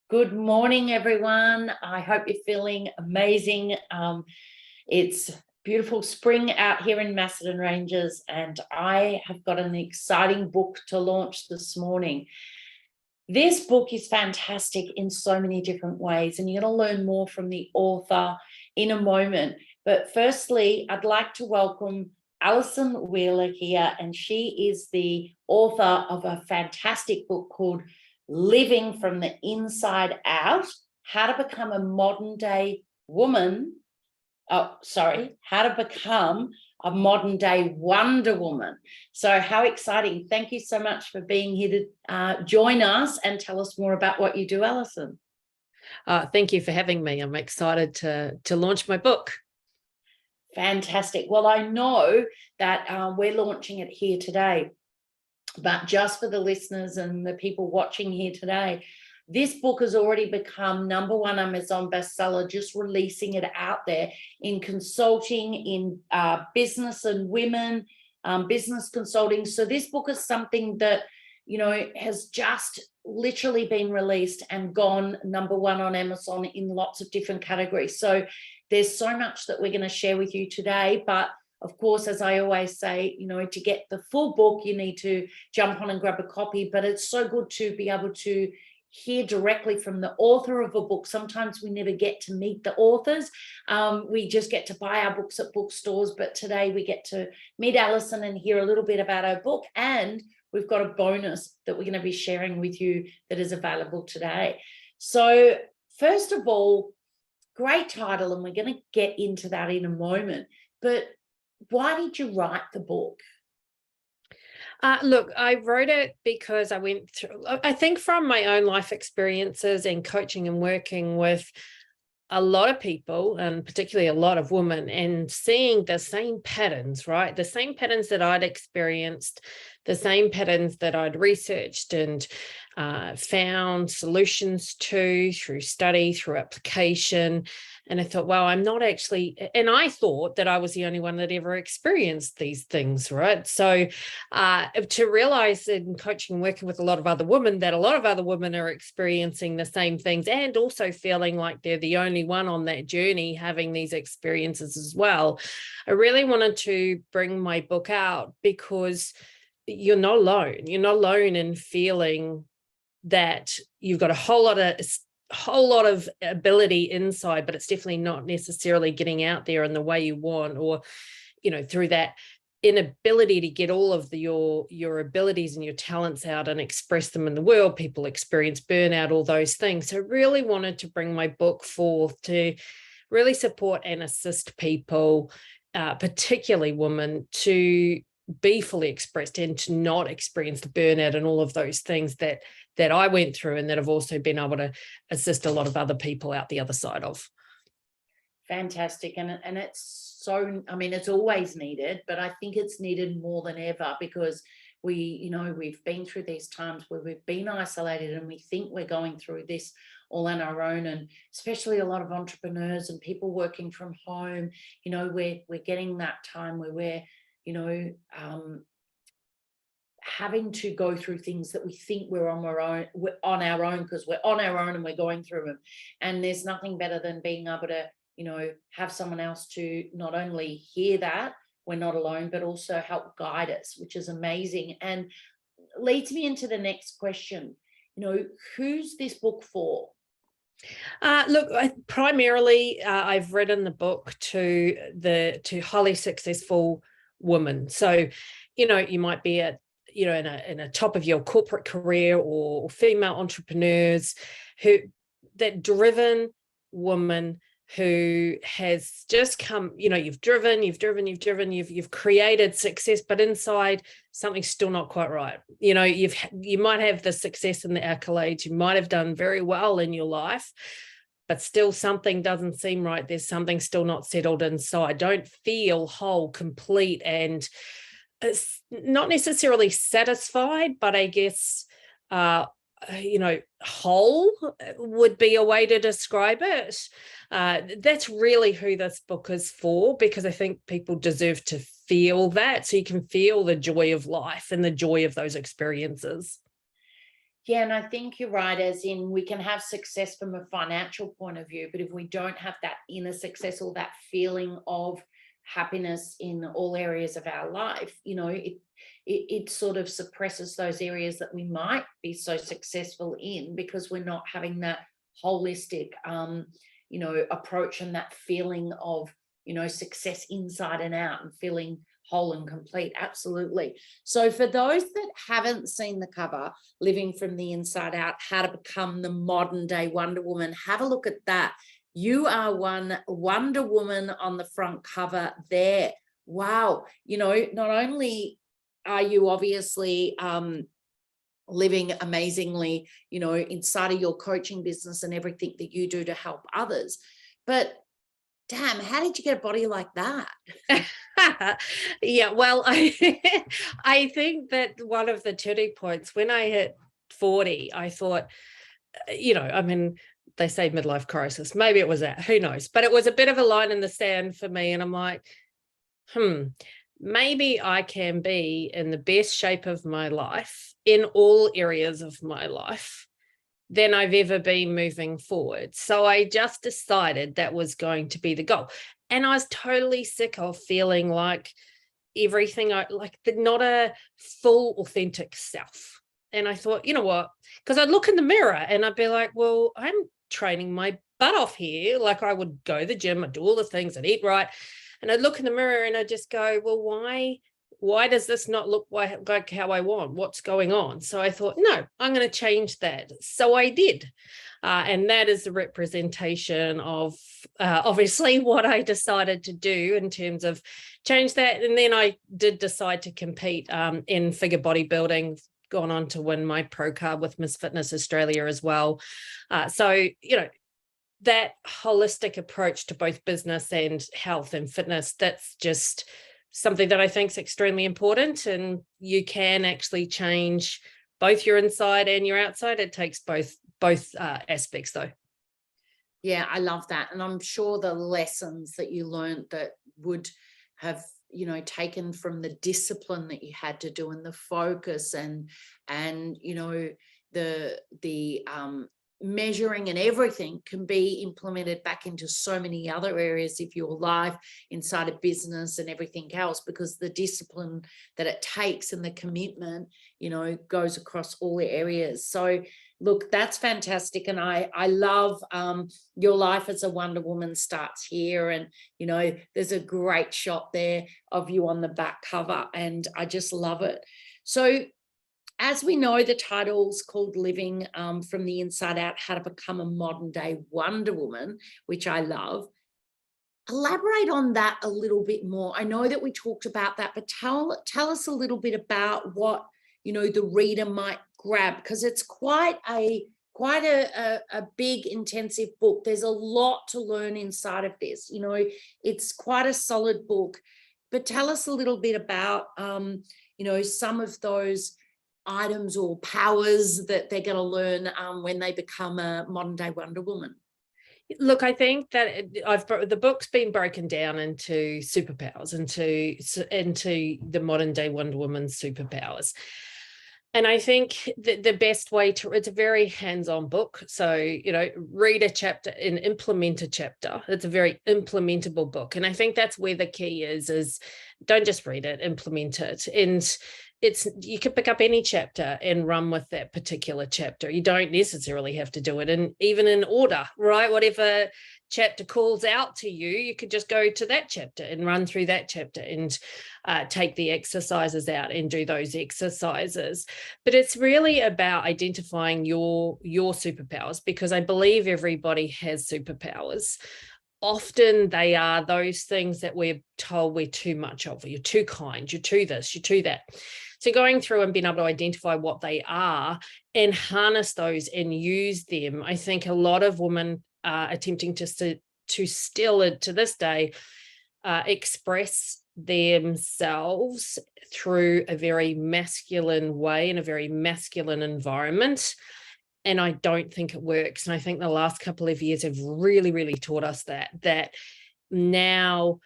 Good morning, everyone. I hope you're feeling amazing. It's beautiful spring out here in Macedon Ranges, and I have got an exciting book to launch this morning. This book is fantastic in so many different ways, and you're going to learn more from the author in a moment. But firstly, I'd like to welcome Alison Wheeler here, and she is the author of a fantastic book called Living from the Inside Out: How to Become a Modern Day Woman. How to Become a Modern Day Wonder Woman. So how exciting. Thank you so much for being here to join us and tell us more about what you do, Alison. Thank you for having me. I'm excited to launch my book. Fantastic. Well, I know that we're launching it here today, but just for the listeners and the people watching here today, this book has already become #1 Amazon bestseller, just releasing it out there in consulting, in business and women, business consulting. So this book is something that, has just literally been released and gone #1 on Amazon in lots of different categories. So there's so much that we're going to share with you today. But of course, as I always say, to get the full book, you need to jump on and grab a copy. But it's so good to be able to hear directly from the author of a book. Sometimes we never get to meet the authors. We just get to buy our books at bookstores. But today we get to meet Alison and hear a little bit about her book. And we've got a bonus that we're going to be sharing with you that is available today. So first of all, great title, and we're going to get into that in a moment. But why did you write the book? Look, I wrote it because I went through, I think from my own life experiences and coaching and working with a lot of people, and particularly a lot of women, and seeing the same patterns, right? The same patterns that I'd experienced, the same patterns that I'd researched and found solutions to through study, through application. And I thought, wow, I'm not actually, and I thought that I was the only one that ever experienced these things, right? So to realize in coaching and working with a lot of other women that a lot of other women are experiencing the same things and also feeling like they're the only one on that journey having these experiences as well. I really wanted to bring my book out because you're not alone. You're not alone in feeling that you've got a whole lot of ability inside, but it's definitely not necessarily getting out there in the way you want, or through that inability to get all of your abilities and your talents out and express them in the world. People experience burnout, all those things. So I really wanted to bring my book forth to really support and assist people, particularly women, to be fully expressed and to not experience the burnout and all of those things that I went through, and that I've also been able to assist a lot of other people out the other side of. Fantastic. And it's so, it's always needed, but I think it's needed more than ever because we've been through these times where we've been isolated and we think we're going through this all on our own. And especially a lot of entrepreneurs and people working from home, we're getting that time where we're, having to go through things that we think we're on our own because we're on our own and we're going through them. And there's nothing better than being able to, have someone else to not only hear that we're not alone, but also help guide us, which is amazing. And leads me into the next question. Who's this book for? Look, primarily I've written the book to highly successful women. So, you might be at in a top of your corporate career, or female entrepreneurs that driven woman who has just come, you've created success, but inside something's still not quite right. You might have the success and the accolades, you might have done very well in your life, but still something doesn't seem right. There's something still not settled inside. Don't feel whole, complete, and it's not necessarily satisfied, but I guess whole would be a way to describe it. That's really who this book is for, because I think people deserve to feel that, so you can feel the joy of life and the joy of those experiences. Yeah, and I think you're right, as in we can have success from a financial point of view, but if we don't have that inner success or that feeling of happiness in all areas of our life, it sort of suppresses those areas that we might be so successful in, because we're not having that holistic approach and that feeling of success inside and out and feeling whole and complete. Absolutely. So for those that haven't seen the cover, Living from the Inside Out, How to Become the Modern Day Wonder Woman, have a look at that. You are one Wonder Woman on the front cover there. Wow. Not only are you obviously living amazingly, inside of your coaching business and everything that you do to help others, but damn, how did you get a body like that? Yeah, well, I think that one of the turning points when I hit 40, I thought, I mean, they say midlife crisis. Maybe it was that, who knows? But it was a bit of a line in the sand for me. And I'm like, maybe I can be in the best shape of my life in all areas of my life than I've ever been moving forward. So I just decided that was going to be the goal. And I was totally sick of feeling like everything, not a full authentic self. And I thought, you know what? Because I'd look in the mirror and I'd be like, well, I'm training my butt off here. Like I would go to the gym, I'd do all the things, I'd eat right. And I'd look in the mirror and I'd just go, well, why does this not look like how I want? What's going on? So I thought, no, I'm going to change that. So I did. And that is the representation of obviously what I decided to do in terms of change that. And then I did decide to compete in figure bodybuilding, gone on to win my pro card with Miss Fitness Australia as well. So, that holistic approach to both business and health and fitness, that's just something that I think is extremely important. And you can actually change both your inside and your outside. It takes both aspects though. Yeah, I love that. And I'm sure the lessons that you learned that would have, taken from the discipline that you had to do and the focus and the measuring and everything can be implemented back into so many other areas of your life, inside of business and everything else, because the discipline that it takes and the commitment, goes across all the areas. So look, that's fantastic. And I love your life as a Wonder Woman starts here. And, there's a great shot there of you on the back cover. And I just love it. So as we know, the title's called Living from the Inside Out, How to Become a Modern Day Wonder Woman, which I love. Elaborate on that a little bit more. I know that we talked about that, but tell us a little bit about what, the reader might grab, because it's quite a big, intensive book. There's a lot to learn inside of this. It's quite a solid book, but tell us a little bit about, some of those items or powers that they're going to learn when they become a modern day Wonder Woman. Look, I think that the book's been broken down into superpowers, into the modern day Wonder Woman's superpowers. And I think that the best way it's a very hands-on book. So, read a chapter and implement a chapter. It's a very implementable book. And I think that's where the key is don't just read it, implement it. And you can pick up any chapter and run with that particular chapter. You don't necessarily have to do it even in order, right? Whatever chapter calls out to you, you could just go to that chapter and run through that chapter and take the exercises out and do those exercises. But it's really about identifying your superpowers, because I believe everybody has superpowers. Often they are those things that we're told we're too much of. You're too kind, you're too this, you're too that. So going through and being able to identify what they are and harness those and use them. I think a lot of women are attempting to still to this day express themselves through a very masculine way, in a very masculine environment. And I don't think it works. And I think the last couple of years have really, really taught us that now,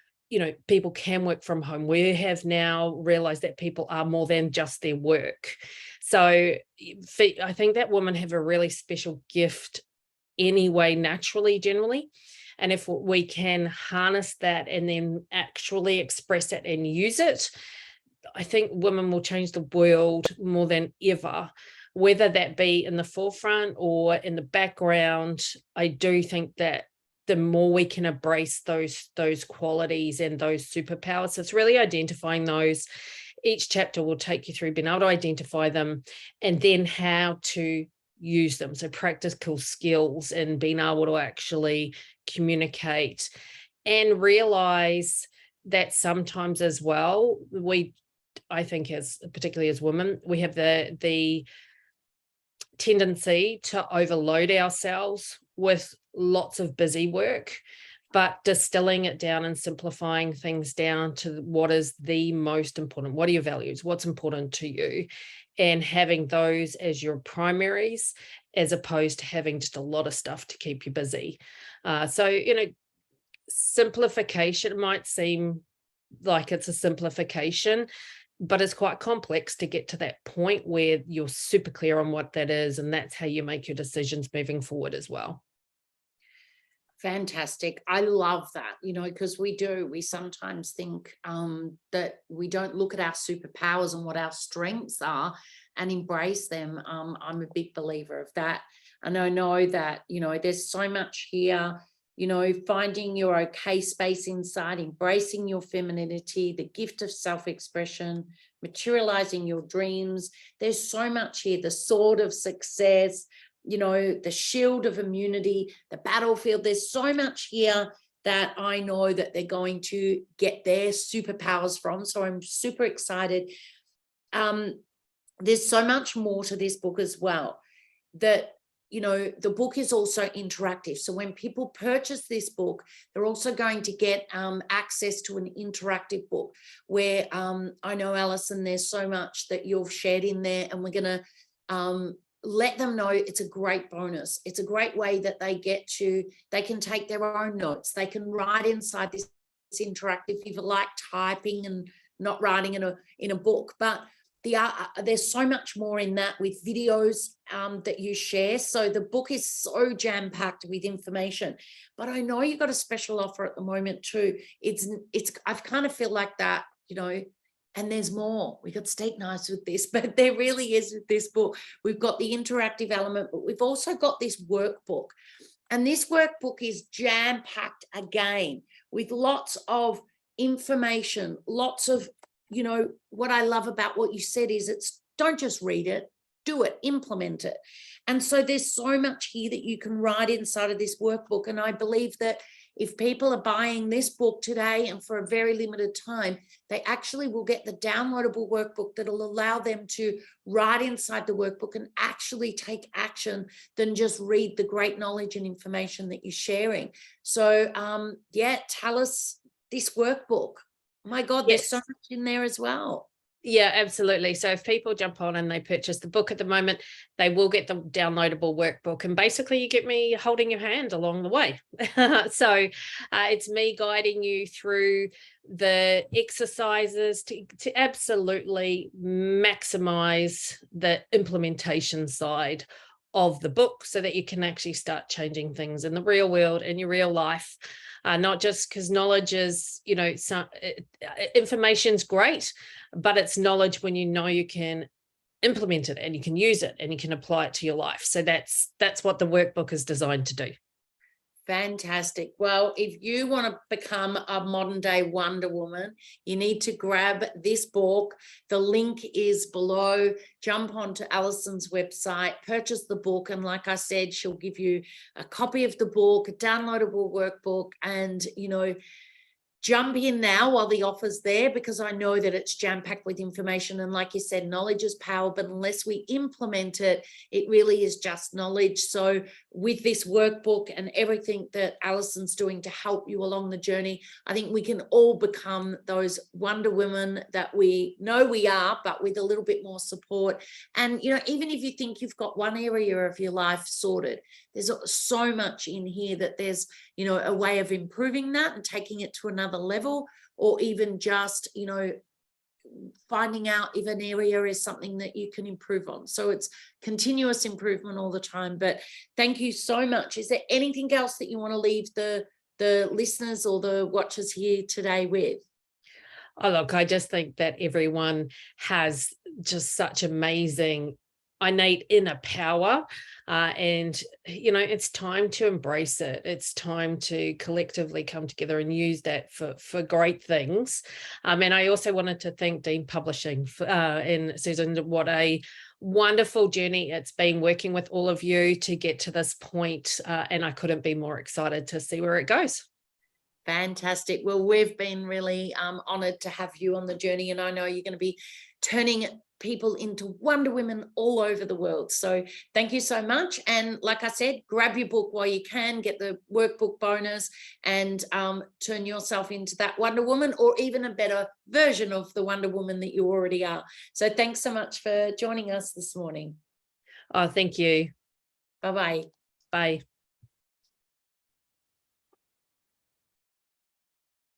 people can work from home. We have now realized that people are more than just their work. So I think that women have a really special gift anyway, naturally, generally. And if we can harness that and then actually express it and use it, I think women will change the world more than ever, whether that be in the forefront or in the background. I do think that the more we can embrace those qualities and those superpowers, so it's really identifying those. Each chapter will take you through being able to identify them and then how to use them. So practical skills and being able to actually communicate and realize that sometimes as well, I think particularly as women, we have the tendency to overload ourselves with lots of busy work, but distilling it down and simplifying things down to what is the most important. What are your values? What's important to you? And having those as your primaries, as opposed to having just a lot of stuff to keep you busy. So, simplification might seem like it's a simplification, but it's quite complex to get to that point where you're super clear on what that is. And that's how you make your decisions moving forward as well. Fantastic. I love that, because we sometimes think that we don't look at our superpowers and what our strengths are and embrace them. I'm a big believer of that. And I know that, there's so much here, finding your okay space inside, embracing your femininity, the gift of self-expression, materializing your dreams. There's so much here, the sword of success, the shield of immunity, the battlefield. There's so much here that I know that they're going to get their superpowers from. So I'm super excited. There's so much more to this book as well, that, the book is also interactive. So when people purchase this book, they're also going to get access to an interactive book where I know, Alison, there's so much that you've shared in there, and we're going to let them know it's a great bonus. It's a great way that they can take their own notes. They can write inside this interactive, if you like typing and not writing in a book. But there's so much more in that, with videos that you share. So the book is so jam-packed with information. But I know you've got a special offer at the moment too. I kind of feel like that, and there's more. We got steak knives with this, but there really is with this book. We've got the interactive element, but we've also got this workbook. And this workbook is jam-packed again with lots of information, lots of, what I love about what you said is don't just read it, do it, implement it. And so there's so much here that you can write inside of this workbook. And I believe that if people are buying this book today and for a very limited time, they actually will get the downloadable workbook that will allow them to write inside the workbook and actually take action than just read the great knowledge and information that you're sharing. So tell us this workbook. My God, Yes. There's so much in there as well. Yeah, absolutely. So if people jump on and they purchase the book at the moment, they will get the downloadable workbook. And basically you get me holding your hand along the way. So it's me guiding you through the exercises to absolutely maximize the implementation side of the book so that you can actually start changing things in the real world, in your real life. Not just because knowledge is, information's great, but it's knowledge when you can implement it and you can use it and you can apply it to your life. So that's what the workbook is designed to do. Fantastic. Well, if you want to become a modern day Wonder Woman, you need to grab this book. The link is below. Jump onto Alison's website, purchase the book. And like I said, she'll give you a copy of the book, a downloadable workbook, and, jump in now while the offer's there, because I know that it's jam-packed with information. And like you said, knowledge is power, but unless we implement it, it really is just knowledge. So with this workbook and everything that Alison's doing to help you along the journey, I think we can all become those Wonder Women that we know we are, but with a little bit more support. And, even if you think you've got one area of your life sorted, there's so much in here that there's, a way of improving that and taking it to another level, or even just, finding out if an area is something that you can improve on. So it's continuous improvement all the time. But thank you so much. Is there anything else that you want to leave the listeners or the watchers here today with? Oh, look, I just think that everyone has just such amazing innate inner power, and it's time to embrace it. It's time to collectively come together and use that for great things. And I also wanted to thank Dean Publishing and Susan. What a wonderful journey it's been working with all of you to get to this point, and I couldn't be more excited to see where it goes. Fantastic. Well, we've been really honored to have you on the journey, and I know you're going to be turning people into Wonder Women all over the world. So thank you so much. And like I said, grab your book while you can, get the workbook bonus, and turn yourself into that Wonder Woman, or even a better version of the Wonder Woman that you already are. So thanks so much for joining us this morning. Oh, thank you. Bye-bye. Bye.